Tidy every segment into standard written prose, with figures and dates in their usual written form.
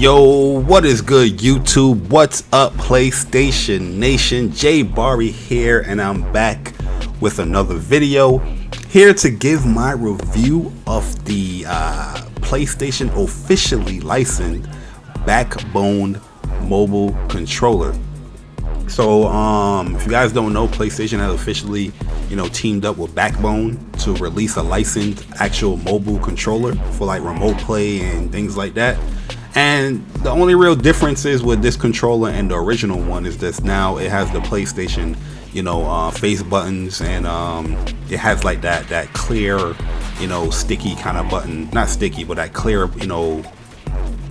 Yo, what is good, YouTube? What's up, PlayStation Nation? Jay Barry here, and I'm back with another video. Here to give my review of the PlayStation officially licensed BackBONE mobile controller. So, if you guys don't know, PlayStation has officially, teamed up with BackBONE to release a licensed actual mobile controller for like remote play and things like that. And the only real difference is with this controller and the original one is that now it has the PlayStation, face buttons, and it has like that clear, sticky kind of button, not sticky, but that clear,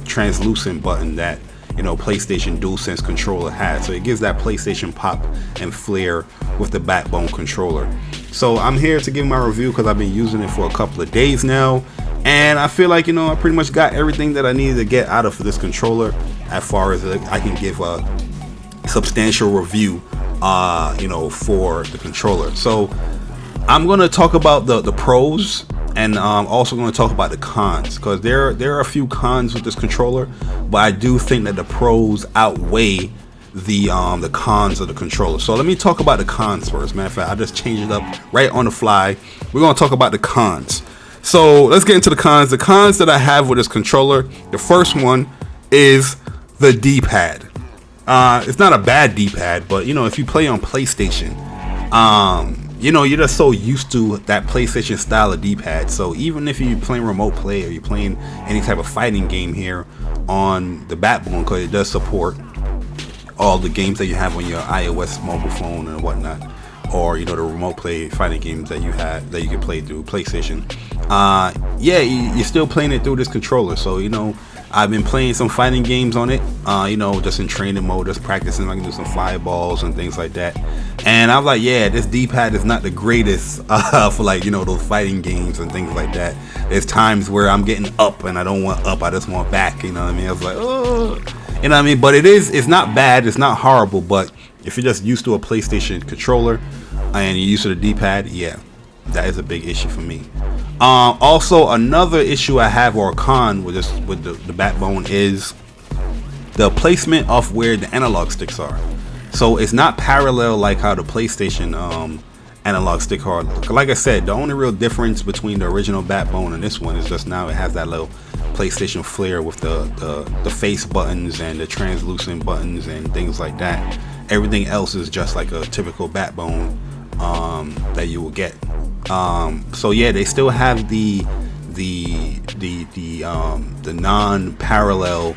translucent button that PlayStation DualSense controller has. So it gives that PlayStation pop and flair with the BackBONE controller. So I'm here to give my review because I've been using it for a couple of days now. And I feel like, I pretty much got everything that I needed to get out of this controller as far as I can give a substantial review, for the controller. So I'm going to talk about the pros, and I'm also going to talk about the cons, because there are a few cons with this controller, but I do think that the pros outweigh the cons of the controller. So let me talk about the cons first. Matter of fact, I just changed it up right on the fly. We're going to talk about the cons. So let's get into the cons. The cons that I have with this controller, the first one is the D-pad. It's not a bad D-pad, but if you play on PlayStation, you're just so used to that PlayStation style of D-pad. So even if you're playing remote play or you're playing any type of fighting game here on the BackBONE, because it does support all the games that you have on your iOS mobile phone and whatnot, or the remote play fighting games that you can play through PlayStation. You're still playing it through this controller. So I've been playing some fighting games on it, just in training mode, just practicing. I can do some fireballs and things like that. And I'm like, this D-pad is not the greatest for like those fighting games and things like that. There's times where I'm getting up and I don't want up, I just want back. You know what I mean? I was like, oh, you know what I mean? But it's not bad, it's not horrible. But if you're just used to a PlayStation controller and you're used to the D-pad, that is a big issue for me. Also, another issue I have, or a con with the BackBONE, is the placement of where the analog sticks are. So it's not parallel like how the PlayStation analog stick are. Like I said, the only real difference between the original BackBONE and this one is just now it has that little PlayStation flair with the face buttons and the translucent buttons and things like that. Everything else is just like a typical BackBONE that you will get. They still have the non-parallel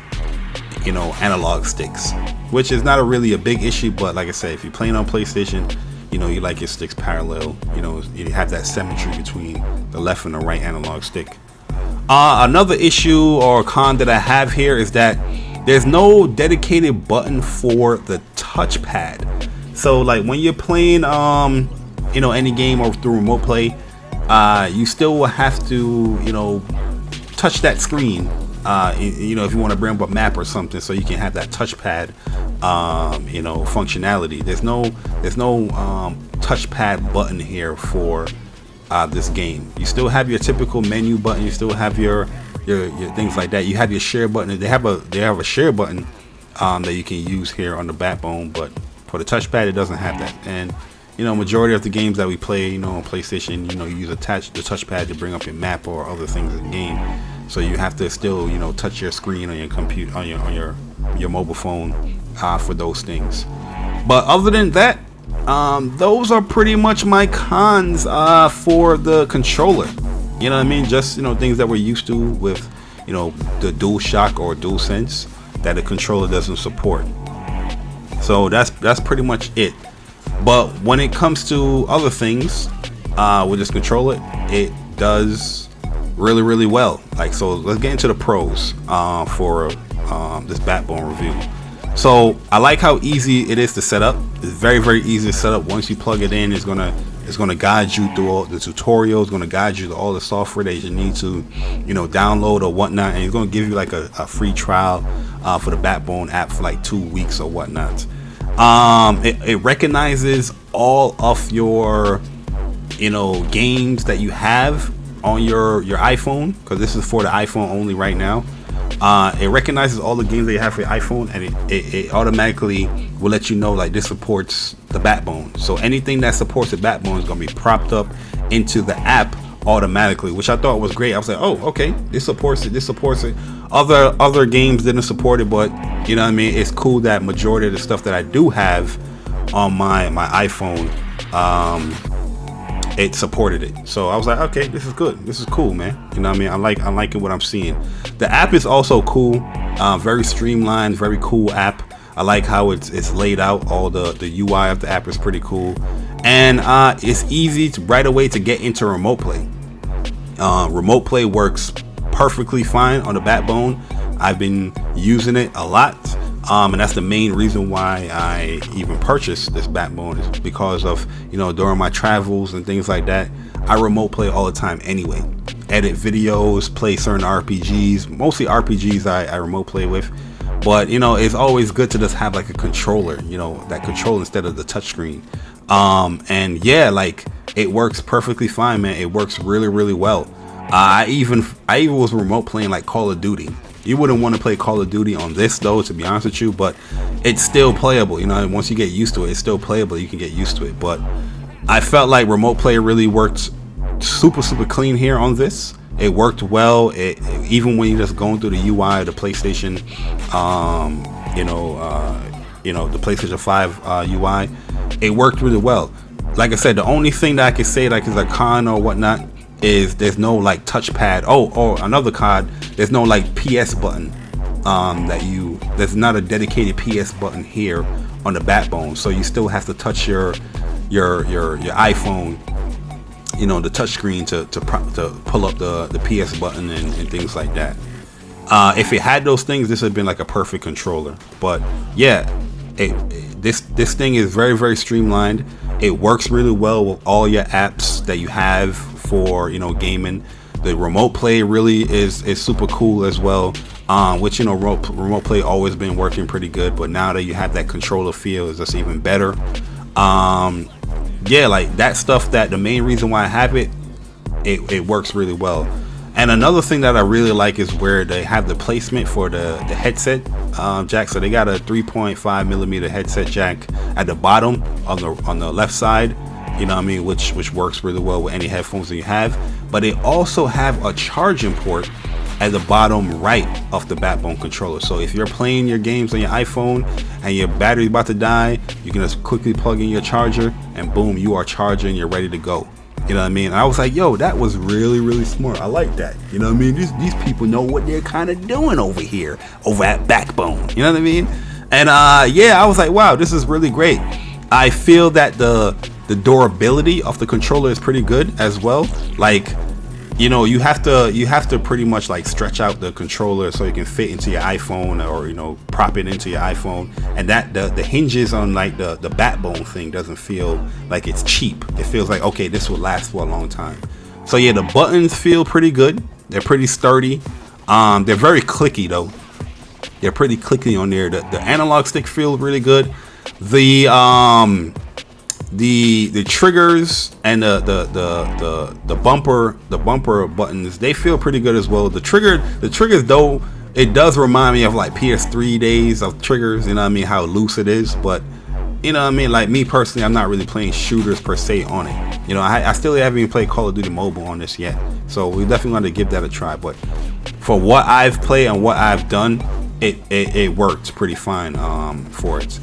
analog sticks, which is not really a big issue. But like I said, if you're playing on PlayStation, you like your sticks parallel. You have that symmetry between the left and the right analog stick. Another issue or con that I have here is that there's no dedicated button for the touchpad. So like when you're playing any game or through remote play, you still will have to touch that screen, if you want to bring up a map or something, so you can have that touchpad functionality. There's no touchpad button here for this game. You still have your typical menu button, you still have your things like that. You have your share button. They have a share button that you can use here on the BackBONE, but for the touchpad it doesn't have that. And majority of the games that we play, on PlayStation, you use the touchpad to bring up your map or other things in the game. So you have to still, touch your screen on your computer, on your mobile phone, for those things. But other than that, those are pretty much my cons for the controller. You know what I mean? Just things that we're used to with the DualShock or DualSense that the controller doesn't support. So that's pretty much it. But when it comes to other things with this controller, it does really, really well. So let's get into the pros for this BackBONE review. So I like how easy it is to set up. It's very, very easy to set up. Once you plug it in, it's gonna guide you through all the tutorials. It's gonna guide you to all the software that you need to download or whatnot, and it's gonna give you like a free trial for the BackBONE app for like 2 weeks or whatnot. It recognizes all of your games that you have on your iPhone, because this is for the iPhone only right now. It recognizes all the games that you have for your iPhone, and it automatically will let you know like this supports the BackBONE. So anything that supports the BackBONE is going to be propped up into the app automatically, which I thought was great. I was like, oh, okay, this supports it. Other games didn't support it, but you know what I mean, it's cool that majority of the stuff that I do have on my iPhone, it supported it. So I was like, okay, this is good, this is cool, man. You know what I mean, I'm liking what I'm seeing. The app is also cool, very streamlined, very cool app. I like how it's laid out. All the UI of the app is pretty cool, and it's easy right away to get into remote play. Remote play works perfectly fine on the BackBONE. I've been using it a lot, and that's the main reason why I even purchased this BackBONE, is because of, you know, during my travels and things like that, I remote play all the time anyway. Edit videos, play certain RPGs, mostly RPGs I remote play with. But you know, it's always good to just have like a controller, you know, that control instead of the touchscreen. And yeah, like it works perfectly fine, man. It works really, really well. I even was remote playing like Call of Duty. You wouldn't want to play Call of Duty on this though, to be honest with you, but it's still playable. You know, and once you get used to it, it's still playable. You can get used to it. But I felt like remote play really worked super clean here on this. It worked well. Even when you're just going through the UI of the PlayStation, the PlayStation 5 UI, it worked really well. Like I said, the only thing that I could say like is a con or whatnot is there's no like touchpad. Oh, another con. There's no like PS button. There's not a dedicated PS button here on the BackBONE. So you still have to touch your iPhone, you know, the touchscreen to pull up the PS button and things like that. If it had those things, this would have been like a perfect controller. But yeah, this thing is very, very streamlined. It works really well with all your apps that you have for, you know, gaming. The remote play really is super cool as well. Which, you know, remote play always been working pretty good, but now that you have that controller feel, is just even better. Yeah, like that stuff, that the main reason why I have it works really well. And another thing that I really like is where they have the placement for the headset jack. So they got a 3.5 millimeter headset jack at the bottom on the left side, you know what I mean, which works really well with any headphones that you have. But they also have a charging port at the bottom right of the BackBONE controller. So if you're playing your games on your iPhone and your battery's about to die, you can just quickly plug in your charger and boom, you are charging, you're ready to go. You know what I mean? And I was like, yo, that was really, really smart. I like that. You know what I mean? These people know what they're kind of doing over here, over at BackBONE. You know what I mean? And yeah, I was like, wow, this is really great. I feel that the durability of the controller is pretty good as well. Like, you know, you have to pretty much like stretch out the controller so you can fit into your iPhone, or, you know, prop it into your iPhone, and that the hinges on like the BackBONE thing doesn't feel like it's cheap. It feels like, okay, this will last for a long time. So yeah, the buttons feel pretty good. They're pretty sturdy. They're very clicky though. They're pretty clicky on there. The analog stick feels really good. The triggers and the bumper buttons, they feel pretty good as well. The triggers though, it does remind me of like PS3 days of triggers, you know what I mean, how loose it is. But you know what I mean, like me personally, I'm not really playing shooters per se on it. You know, I still haven't even played Call of Duty Mobile on this yet, so we definitely want to give that a try. But for what I've played and what I've done, it worked pretty fine for it.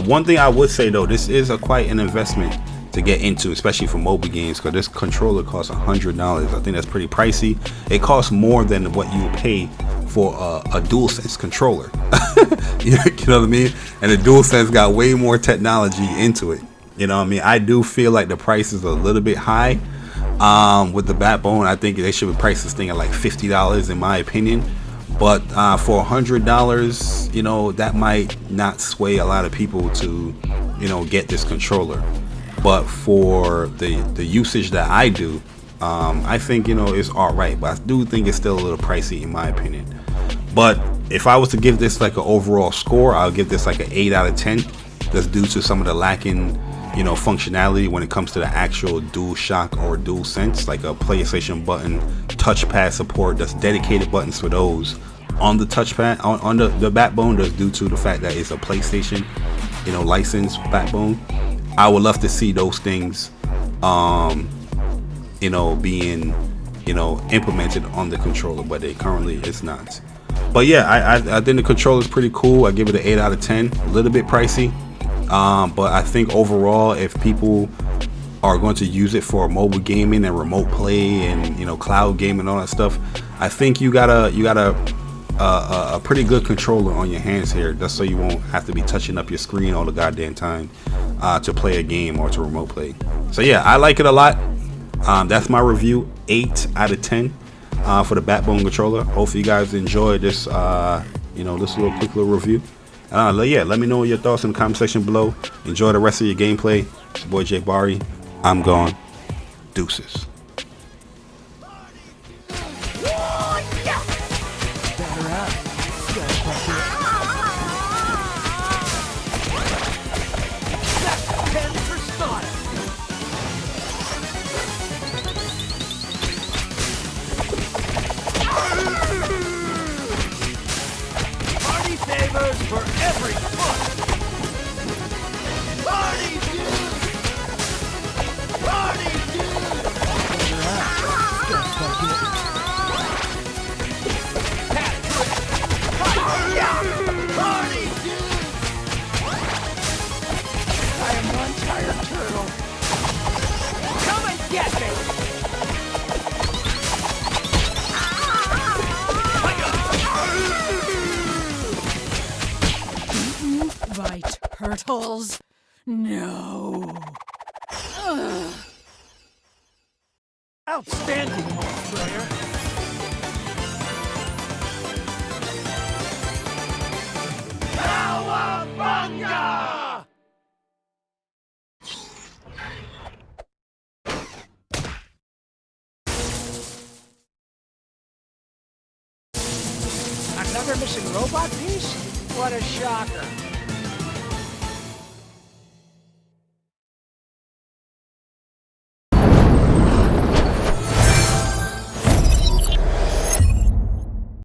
One thing I would say though, this is quite an investment to get into, especially for mobile games, because this controller costs $100. I think that's pretty pricey. It costs more than what you pay for a DualSense controller. You know what I mean? And the DualSense got way more technology into it. You know what I mean? I do feel like the price is a little bit high with the BackBONE. I think they should price this thing at like $50 in my opinion. But for $100, you know, that might not sway a lot of people to, you know, get this controller. But for the usage that I do, I think, you know, it's all right. But I do think it's still a little pricey in my opinion. But if I was to give this like an overall score, I'll give this like an 8 out of 10. That's due to some of the lacking, you know, functionality when it comes to the actual DualShock or DualSense, like a PlayStation button, touchpad support. That's dedicated buttons for those on the touchpad on the backbone, just due to the fact that it's a PlayStation, you know, licensed backbone. I would love to see those things, you know, being, you know, implemented on the controller, but they currently it's not. But yeah, I think the controller is pretty cool. I give it an 8 out of 10. A little bit pricey, but I think overall, if people are going to use it for mobile gaming and remote play and, you know, cloud gaming and all that stuff, I think you got a pretty good controller on your hands here, just so you won't have to be touching up your screen all the goddamn time to play a game or to remote play. So yeah, I like it a lot. That's my review, 8 out of 10 for the backbone controller. Hopefully you guys enjoyed this, you know, this quick little review. Yeah, let me know your thoughts in the comment section below. Enjoy the rest of your gameplay. It's your boy Jay Bari. I'm gone. Deuces. For every foot. Party dude! Party dude! Party dude! I am one tired turtle. Come and get me! Right, turtles? No. Ugh. Outstanding, player. Cowabunga! Another missing robot piece? What a shocker.